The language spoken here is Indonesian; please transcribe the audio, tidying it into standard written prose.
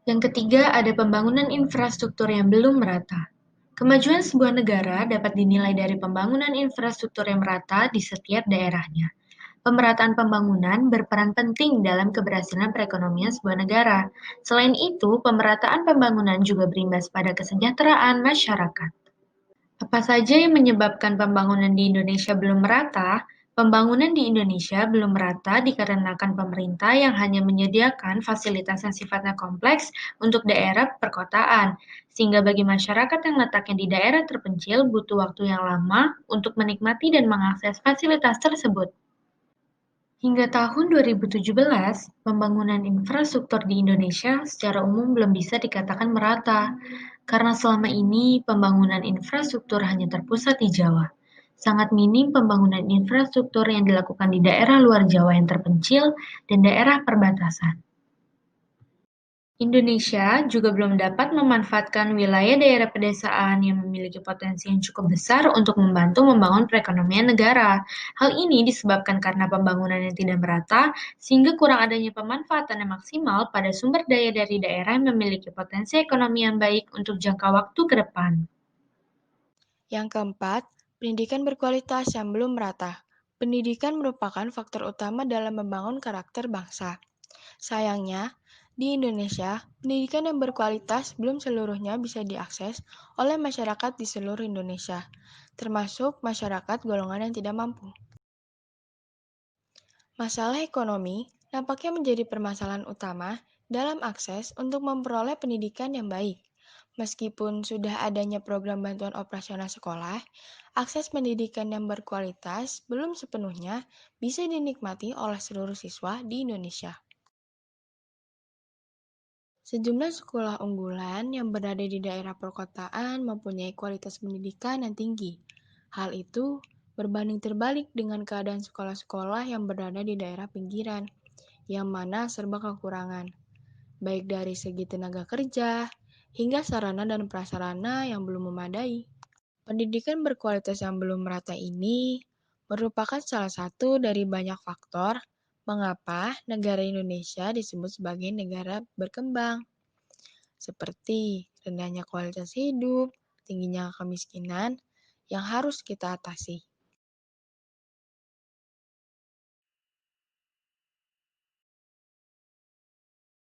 Yang ketiga, ada pembangunan infrastruktur yang belum merata. Kemajuan sebuah negara dapat dinilai dari pembangunan infrastruktur yang merata di setiap daerahnya. Pemerataan pembangunan berperan penting dalam keberhasilan perekonomian sebuah negara. Selain itu, pemerataan pembangunan juga berimbas pada kesejahteraan masyarakat. Apa saja yang menyebabkan pembangunan di Indonesia belum merata? Pembangunan di Indonesia belum merata dikarenakan pemerintah yang hanya menyediakan fasilitas yang sifatnya kompleks untuk daerah perkotaan, sehingga bagi masyarakat yang letaknya di daerah terpencil butuh waktu yang lama untuk menikmati dan mengakses fasilitas tersebut. Hingga tahun 2017, pembangunan infrastruktur di Indonesia secara umum belum bisa dikatakan merata, karena selama ini pembangunan infrastruktur hanya terpusat di Jawa. Sangat minim pembangunan infrastruktur yang dilakukan di daerah luar Jawa yang terpencil dan daerah perbatasan. Indonesia juga belum dapat memanfaatkan wilayah daerah pedesaan yang memiliki potensi yang cukup besar untuk membantu membangun perekonomian negara. Hal ini disebabkan karena pembangunan yang tidak merata, sehingga kurang adanya pemanfaatan yang maksimal pada sumber daya dari daerah yang memiliki potensi ekonomi yang baik untuk jangka waktu ke depan. Yang keempat, pendidikan berkualitas yang belum merata. Pendidikan merupakan faktor utama dalam membangun karakter bangsa. Sayangnya, di Indonesia, pendidikan yang berkualitas belum seluruhnya bisa diakses oleh masyarakat di seluruh Indonesia, termasuk masyarakat golongan yang tidak mampu. Masalah ekonomi nampaknya menjadi permasalahan utama dalam akses untuk memperoleh pendidikan yang baik. Meskipun sudah adanya program bantuan operasional sekolah, akses pendidikan yang berkualitas belum sepenuhnya bisa dinikmati oleh seluruh siswa di Indonesia. Sejumlah sekolah unggulan yang berada di daerah perkotaan mempunyai kualitas pendidikan yang tinggi. Hal itu berbanding terbalik dengan keadaan sekolah-sekolah yang berada di daerah pinggiran, yang mana serba kekurangan, baik dari segi tenaga kerja hingga sarana dan prasarana yang belum memadai. Pendidikan berkualitas yang belum merata ini merupakan salah satu dari banyak faktor mengapa negara Indonesia disebut sebagai negara berkembang, seperti rendahnya kualitas hidup, tingginya kemiskinan yang harus kita atasi.